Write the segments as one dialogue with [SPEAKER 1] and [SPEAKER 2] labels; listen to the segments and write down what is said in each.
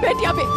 [SPEAKER 1] बैठ यहाँ पे।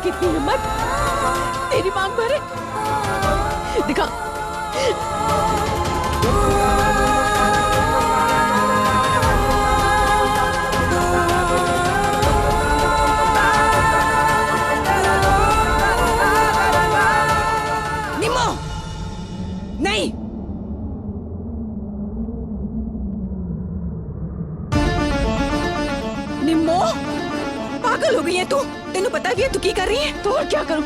[SPEAKER 1] कितनी हिम्मत, तेरी मांग भरे दिखा।
[SPEAKER 2] निम्मो, नहीं। निम्मो, पागल हो गई है तू? तेनू पता भी है तू की कर रही है?
[SPEAKER 1] तो और क्या करूं?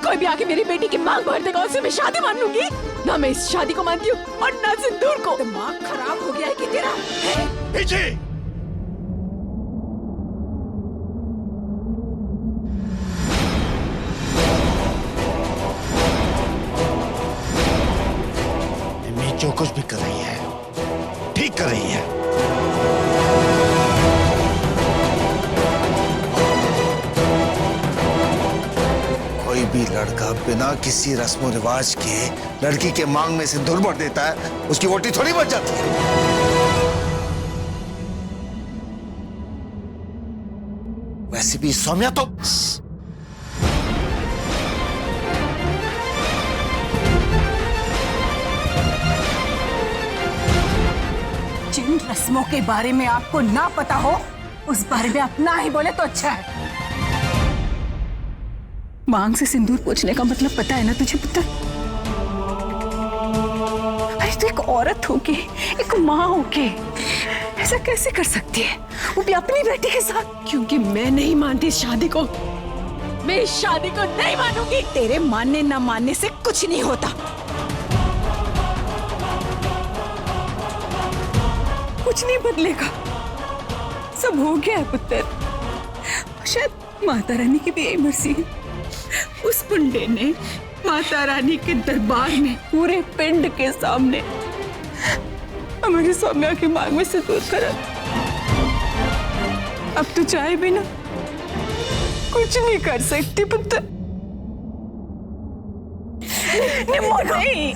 [SPEAKER 1] कोई भी आके मेरी बेटी की मांग भर देगा, उससे मैं शादी मान लूंगी। ना मैं इस शादी को मानती हूँ और ना सिंदूर को।
[SPEAKER 2] दिमाग खराब हो गया है कि तेरा?
[SPEAKER 3] पीछे। मैं जो कुछ भी कर रही है ठीक कर रही है। कोई भी लड़का बिना किसी रस्म रिवाज के लड़की के मांग में सिंदूर भर देता है, उसकी वोटी थोड़ी बच जाती है। वैसे भी सौम्या तो
[SPEAKER 2] जिन रस्मों के बारे में आपको ना पता हो, उस बारे में आप ना ही बोले तो अच्छा है। मांग से सिंदूर पोंछने का मतलब पता है ना तुझे पुत्र? अरे तू एक औरत होके, एक माँ होके ऐसा कैसे कर सकती है, वो भी अपनी बेटी के साथ?
[SPEAKER 1] क्योंकि मैं नहीं मानती इस शादी को। मैं इस शादी को नहीं मानूंगी।
[SPEAKER 2] तेरे मानने ना मानने से कुछ नहीं होता। कुछ नहीं बदलेगा, सब हो गया है पुत्र। शायद माता रानी की भी यही मर्जी है। उस पुंडे ने माता रानी के दरबार में पूरे पिंड के सामने हमारी सौम्या की मांग में सिंदूर करा। अब तो चाहे भी ना कुछ नहीं कर सकती पुत्र। नहीं।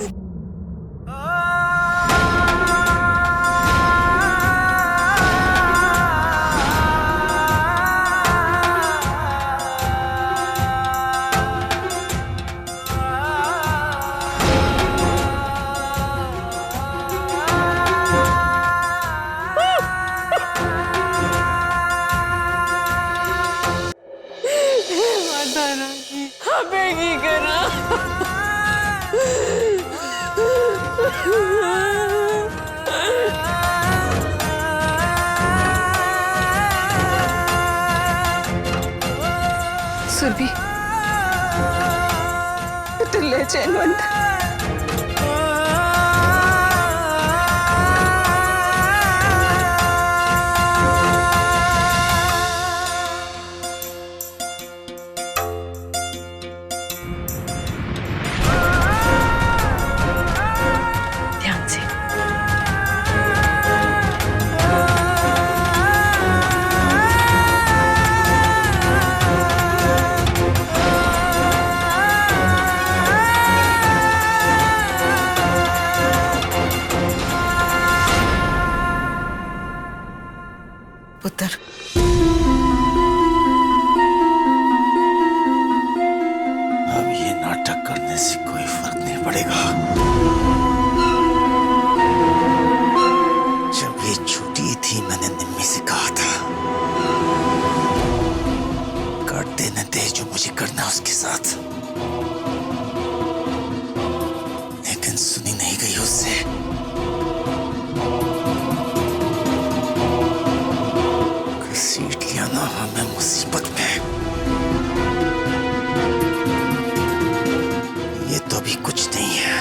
[SPEAKER 1] हमें की करा।
[SPEAKER 2] सुरभि, पुत्र ले चैनवंत।
[SPEAKER 1] ध्यान से।
[SPEAKER 2] पुत्र।
[SPEAKER 3] अब ये नाटक करने से कोई फर्क नहीं पड़ेगा। जब ये छुट्टी थी मैंने निम्मी से कहा था कर देने दे जो मुझे करना उसके साथ, लेकिन सुनी नहीं गई उससे। घसीट लिया ना हमें मुसीबत में। ये तो भी कुछ नहीं है।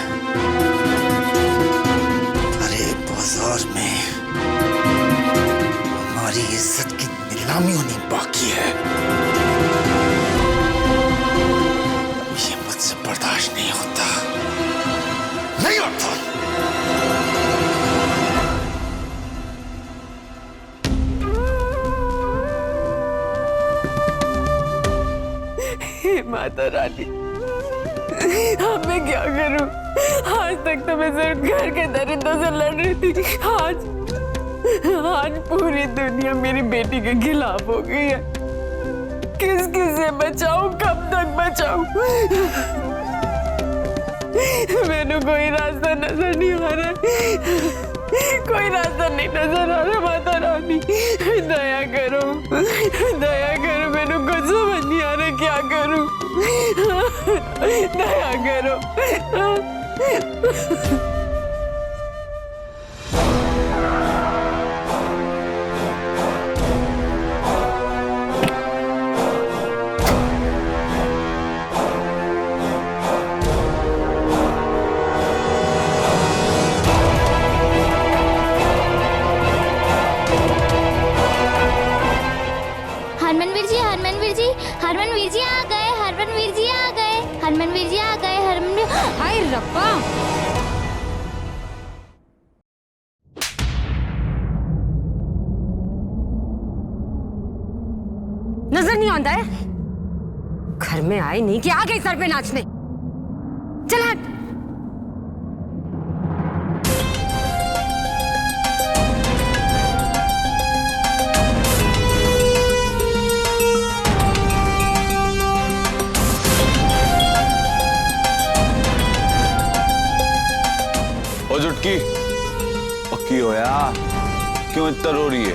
[SPEAKER 3] अरे बाजार में हमारी इज्जत की नीलामी होनी बाकी है। ये मुझसे बर्दाश्त नहीं होता, नहीं होता।
[SPEAKER 1] हे माता रानी, अब मैं क्या करूं? आज तक तो मैं सिर्फ घर के दरिंदों से लड़ रही थी। आज पूरी दुनिया मेरी बेटी के खिलाफ हो गई है। किस से बचाऊं, कब तक बचाऊं? मैंने कोई रास्ता नजर नहीं आ रहा, कोई रास्ता नहीं नजर आ रहा। माता रानी दया करो, दया करो, मैंने कुछ समझ नहीं आ रहा क्या करूं। दया करो।
[SPEAKER 4] हरमनवीर जी आ गए, हरमनवीर जी आ गए, हरमनवीर जी आ गए, हरमनवीर।
[SPEAKER 5] हाय रब्बा, नजर नहीं आता है? घर में आए नहीं कि आ गई सर पे नाचने। चल हट।
[SPEAKER 6] ओ जुटकी, पक्की हो यार, क्यों इतना रो रही है?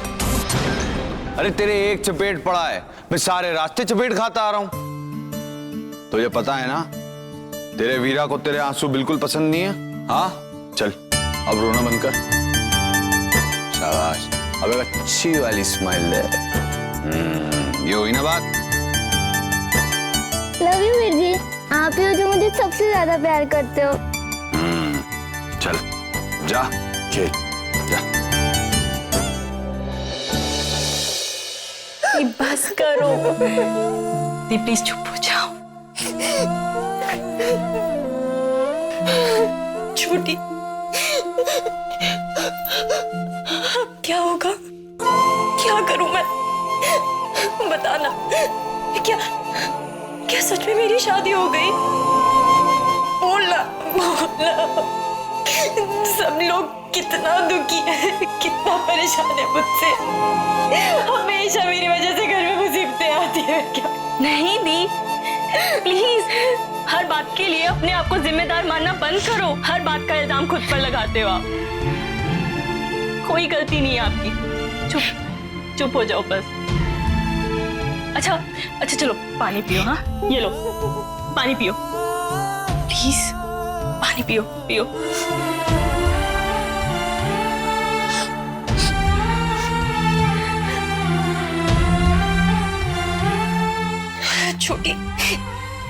[SPEAKER 6] अरे तेरे एक चपेट पड़ा है, मैं सारे रास्ते चपेट खाता आ रहा हूं। तुझे पता है ना, तेरे वीरा को तेरे आंसू बिल्कुल पसंद नहीं है। हाँ चल अब रोना बंद कर। शाबाश, अब एक अच्छी वाली स्माइल दे। ये हुई ना बात।
[SPEAKER 4] लव यू वीर जी, आप ही हो जो मुझे सबसे ज्यादा प्यार करते हो।
[SPEAKER 6] चल जा खेल जा।
[SPEAKER 1] बस करो दी, प्लीज चुप हो जाओ। छोटी, क्या होगा? क्या करूं मैं? बताना, क्या क्या सच में मेरी शादी हो गई? बोलना, बोलना। सब लोग कितना दुखी है, कितना परेशान है मुझसे। हमेशा मेरी वजह से घर में मुसीबतें आती है। क्या?
[SPEAKER 7] नहीं दी, प्लीज हर बात के लिए अपने आप को जिम्मेदार मानना बंद करो। हर बात का इल्जाम खुद पर लगाते हो आप। कोई गलती नहीं है आपकी। चुप चुप हो जाओ बस। अच्छा अच्छा चलो पानी पियो। हाँ ये लो पानी पियो, प्लीज पानी पियो, पियो।
[SPEAKER 1] छोटी,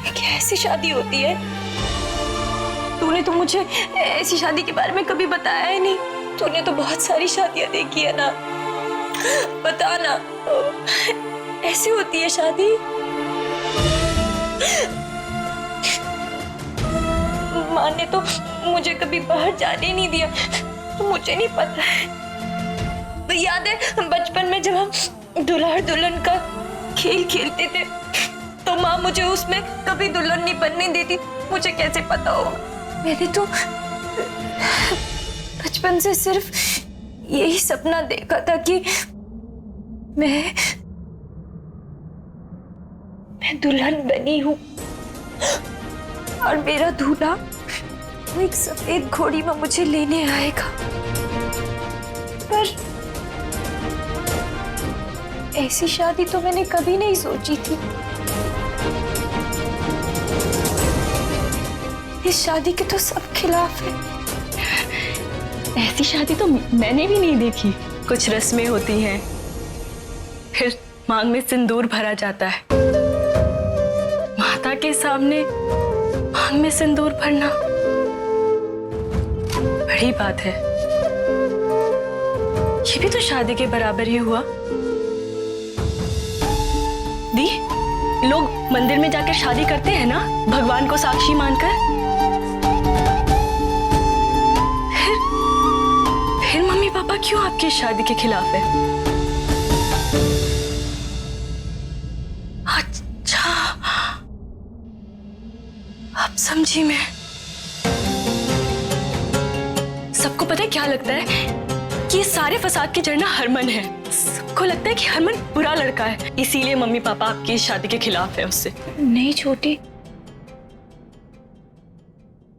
[SPEAKER 1] क्या ऐसी शादी होती है? तूने तो मुझे ऐसी शादी के बारे में कभी बताया ही नहीं। तूने तो बहुत सारी शादियां देखी है ना, बता ना, ऐसी होती है शादी? माँ ने तो मुझे कभी बाहर जाने नहीं दिया, तो मुझे नहीं पता है। याद है बचपन में जब हम दुल्हन दुल्हन का खेल खेलते थे, तो माँ मुझे उसमें कभी दुल्हन नहीं बनने देती। मुझे कैसे पता होगा? मैंने तो बचपन से सिर्फ यही सपना देखा था कि मैं दुल्हन बनी हूँ और मेरा दूल्हा वो एक सफेद घोड़ी में मुझे लेने आएगा। पर ऐसी शादी तो मैंने कभी नहीं सोची थी। इस शादी के तो सब खिलाफ है।
[SPEAKER 7] ऐसी शादी तो मैंने भी नहीं देखी। कुछ रस्में होती हैं, फिर मांग में सिंदूर भरा जाता है। माता के सामने मांग में सिंदूर भरना बड़ी बात है। ये भी तो शादी के बराबर ही हुआ। दी, लोग मंदिर में जाकर शादी करते हैं ना, भगवान को साक्षी मानकर। फिर मम्मी पापा क्यों आपकी शादी के खिलाफ है? अच्छा, अब समझी मैं। सबको पता है क्या लगता है कि ये सारे फसाद की जड़ ना हरमन है। सबको लगता है कि हरमन बुरा लड़का है, इसीलिए मम्मी पापा आपकी इस शादी के खिलाफ है उससे।
[SPEAKER 1] नहीं छोटी,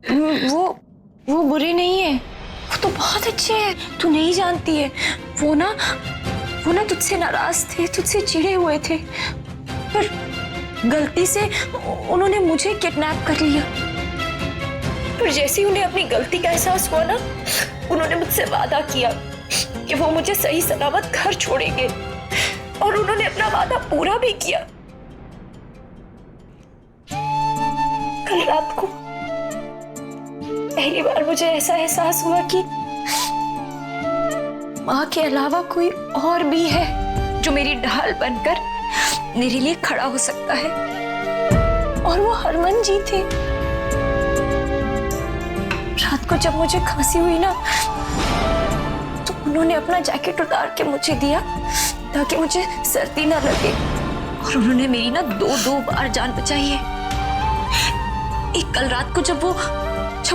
[SPEAKER 1] वो बुरे नहीं है, वो तो बहुत अच्छे हैं। तू नहीं जानती है, वो ना तुझसे नाराज थे, तुझसे चिढ़े हुए थे, पर गलती से उन्होंने मुझे किडनैप कर लिया। पर जैसे ही उन्हें अपनी गलती का एहसास हुआ ना, उन्होंने मुझसे वादा किया कि वो मुझे सही सलामत घर छोड़ेंगे, और उन्होंने अपना वादा पूरा भी किया। कल रात को पहली बार मुझे ऐसा एहसास हुआ कि माँ के अलावा कोई और भी है जो मेरी ढाल बनकर मेरे लिए खड़ा हो सकता है, और वो हरमन जी थे। रात को जब मुझे खांसी हुई ना, तो उन्होंने अपना जैकेट उतार के मुझे दिया ताकि मुझे सर्दी ना लगे, और उन्होंने मेरी ना दो बार जान बचाई है। एक कल रात को जब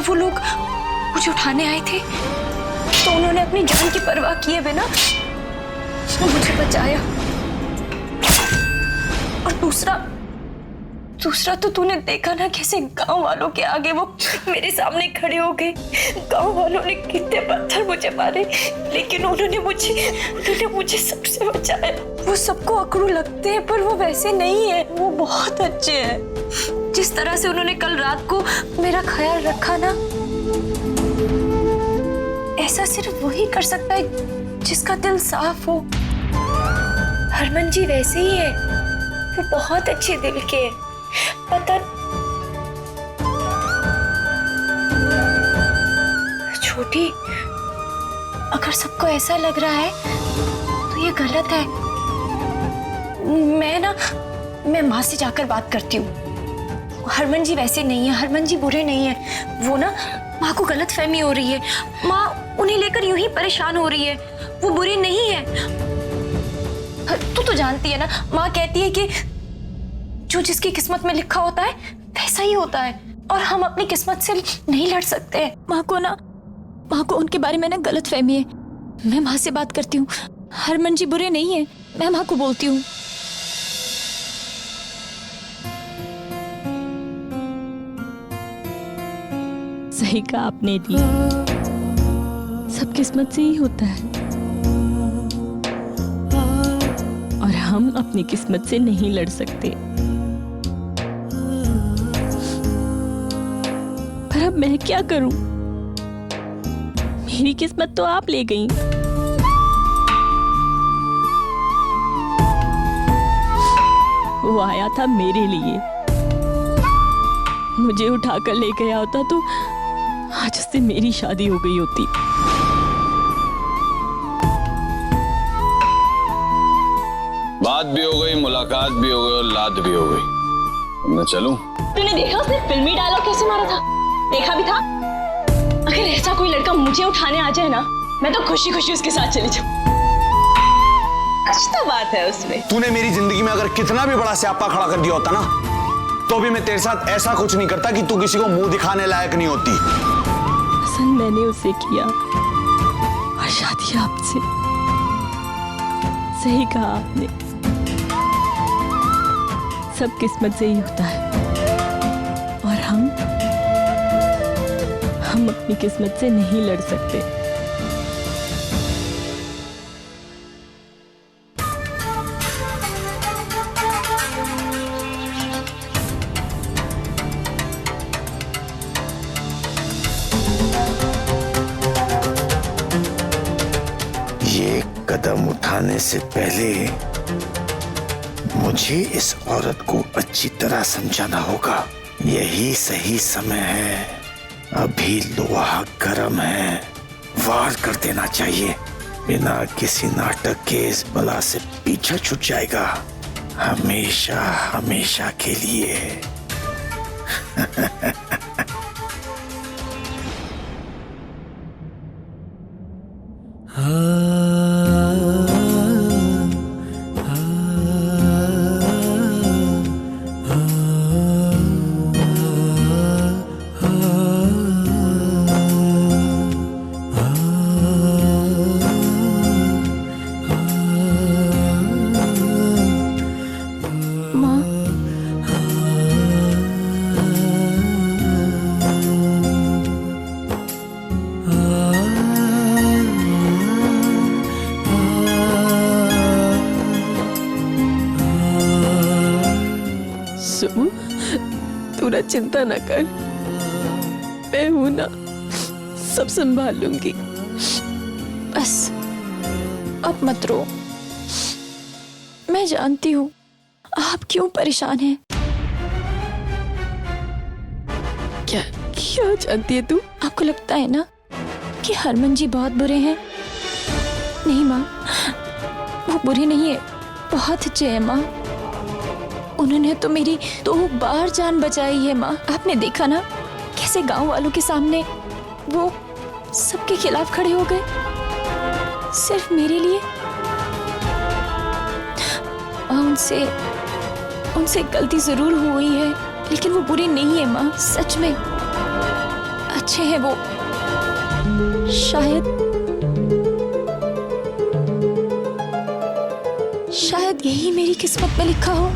[SPEAKER 1] वो लोग मुझे उठाने आए थे, तो उन्होंने अपनी जान की परवाह किए बिना मुझे बचाया। और दूसरा तो तूने देखा ना कैसे गांव वालों के आगे वो मेरे सामने खड़े हो गए। गांव वालों ने कितने पत्थर मुझे मारे, लेकिन उन्होंने मुझे सबसे बचाया। वो सबको अकड़ू लगते हैं, पर वो वैसे नहीं है, वो बहुत अच्छे हैं। जिस तरह से उन्होंने कल रात को मेरा ख्याल रखा ना, ऐसा सिर्फ वही कर सकता है जिसका दिल साफ हो। हरमन जी वैसे ही है, वो बहुत अच्छे दिल के हैं। पता छोटी, अगर सबको ऐसा लग रहा है तो ये गलत है। मैं माँ से जाकर बात करती हूँ। हरमन जी वैसे नहीं है, हरमन जी बुरे नहीं है। वो ना माँ को गलतफहमी हो रही है, माँ उन्हें लेकर यूं ही परेशान हो रही है। वो बुरे नहीं है। तू तो जानती है ना, माँ कहती है कि जो जिसकी किस्मत में लिखा होता है वैसा ही होता है, और हम अपनी किस्मत से नहीं लड़ सकते। माँ को उनके बारे में ना गलतफहमी है। मैं माँ से बात करती हूँ। हरमन जी बुरे नहीं है, मैं माँ को बोलती हूँ।
[SPEAKER 7] सही कहा आपने दी, सब किस्मत से ही होता है, और हम अपनी किस्मत से नहीं लड़ सकते। पर अब मैं क्या करूं? मेरी किस्मत तो आप ले गई। वो आया था मेरे लिए, मुझे उठाकर ले गया होता तो आज उससे मेरी शादी हो गई होती।
[SPEAKER 6] बात भी हो गई, मुलाकात भी हो गई, और लात भी हो गई। मैं चलूं?
[SPEAKER 7] तूने देखा उसने फिल्मी डायलॉग कैसे मारा था? देखा भी था। अगर ऐसा कोई लड़का मुझे उठाने आ जाए ना, मैं तो खुशी खुशी उसके साथ चली जाऊं। कुछ तो बात है उसमें।
[SPEAKER 6] तूने मेरी जिंदगी में अगर कितना भी बड़ा स्यापा खड़ा कर दिया होता ना, तो भी मैं तेरे साथ ऐसा कुछ नहीं करता कि तू किसी को मुंह दिखाने लायक नहीं होती।
[SPEAKER 7] पसंद मैंने उसे किया और शादी आपसे। सही कहा आपने, सब किस्मत से ही होता है और हम अपनी किस्मत से नहीं लड़ सकते।
[SPEAKER 3] ये कदम उठाने से पहले मुझे इस औरत को अच्छी तरह समझाना होगा। यही सही समय है। अभी लोहा गर्म है, वार कर देना चाहिए। बिना किसी नाटक के इस बला से पीछा छूट जाएगा, हमेशा हमेशा के लिए।
[SPEAKER 7] सुमु, तू ना चिंता ना कर, मैं हूं ना, सब संभाल लूंगी।
[SPEAKER 1] बस अब मत रो। मैं जानती हूँ आप क्यों परेशान हैं।
[SPEAKER 7] क्या जानती है तू?
[SPEAKER 1] आपको लगता है ना कि हरमन जी बहुत बुरे हैं? नहीं माँ, वो बुरे नहीं है, बहुत अच्छे हैं माँ। उन्होंने तो मेरी 2 बार जान बचाई है माँ। आपने देखा ना कैसे गांव वालों के सामने वो सबके खिलाफ खड़े हो गए, सिर्फ मेरे लिए। उनसे गलती जरूर हुई है, लेकिन वो बुरे नहीं है माँ, सच में अच्छे हैं वो। शायद यही मेरी किस्मत में लिखा हो।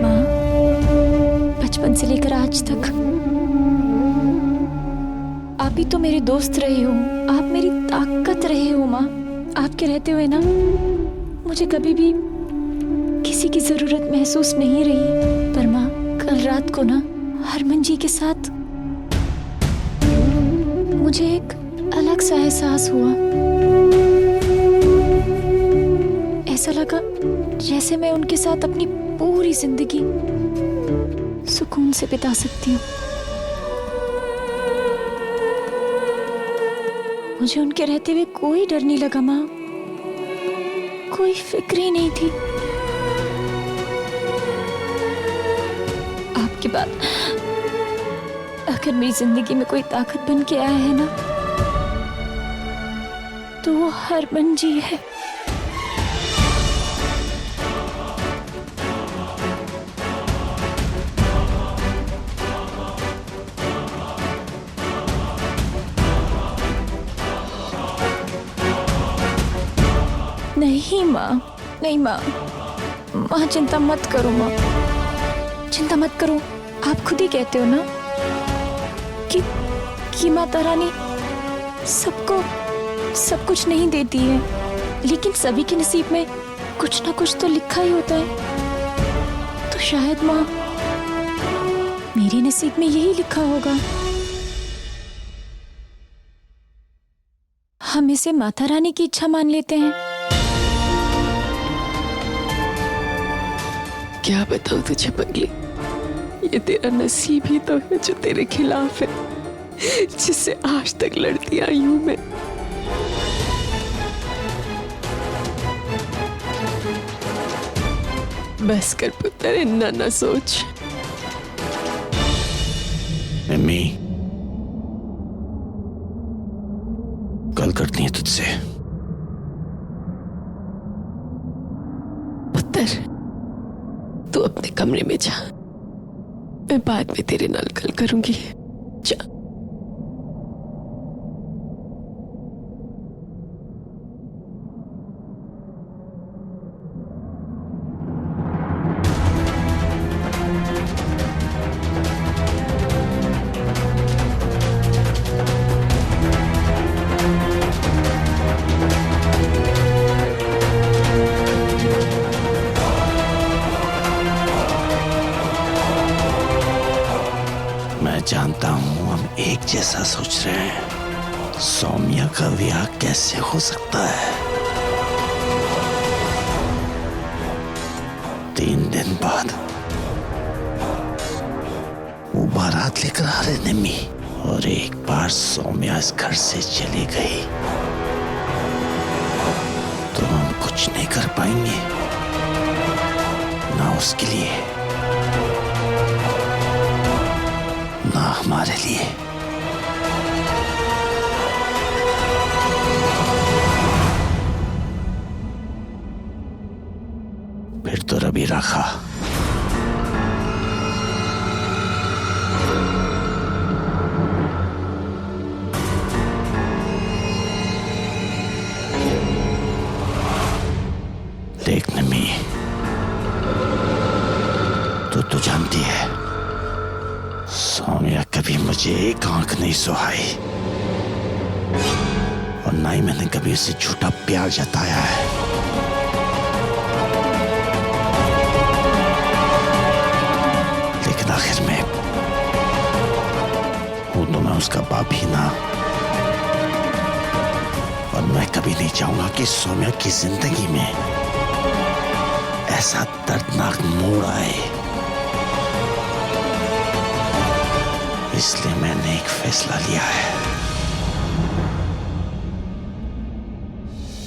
[SPEAKER 1] माँ, बचपन से लेकर आज तक आप ही तो मेरे दोस्त रहे हो, आप मेरी ताकत रहे हो माँ। आपके रहते हुए ना मुझे कभी भी किसी की जरूरत महसूस नहीं रही। पर माँ, कल रात को ना हरमन जी के साथ मुझे एक अलग सा एहसास हुआ। ऐसा लगा जैसे मैं उनके साथ अपनी पूरी जिंदगी सुकून से बिता सकती हूँ। मुझे उनके रहते हुए कोई डर नहीं लगा माँ, कोई फिक्र ही नहीं थी। आपके बाद अगर मेरी जिंदगी में कोई ताकत बन के आया है ना, तो वो हरमन जी है। नहीं माँ, नहीं माँ, माँ चिंता मत करो माँ, चिंता मत करो। आप खुद ही कहते हो ना कि माता रानी सबको सब कुछ नहीं देती है, लेकिन सभी के नसीब में कुछ ना कुछ तो लिखा ही होता है। तो शायद माँ मेरे नसीब में यही लिखा होगा। हम इसे माता रानी की इच्छा मान लेते हैं।
[SPEAKER 7] क्या बताऊं तुझे पगली, ये तेरा नसीब ही तो है जो तेरे खिलाफ है, जिससे आज तक लड़ती आई हूं मैं। बस कर पुत्र, इतना ना सोच।
[SPEAKER 3] मम्मी, कल करती है तुझसे।
[SPEAKER 8] पुत्र, तू अपने कमरे में जा, मैं बाद में तेरे नाल गल करूंगी। जा।
[SPEAKER 3] मैं जानता हूं हम एक जैसा सोच रहे हैं। सौम्या का विवाह कैसे हो सकता है? 3 दिन बाद वो बारात लेकर आ रहे निम्मी, और एक बार सौम्या इस घर से चली गई तो हम कुछ नहीं कर पाएंगे, ना उसके लिए ना हमारे लिए। फिर तो रवि रखा। देख नमी, तू जानती है सौम्या कभी मुझे एक आंख नहीं सुहाई, और ना ही मैंने कभी उसे झूठा प्यार जताया है। लेकिन आखिर में हूं तो मैं उसका बाप ही ना, और मैं कभी नहीं चाहूंगा कि सौम्या की जिंदगी में ऐसा दर्दनाक मोड़ आए। इसलिए मैंने एक फैसला लिया है।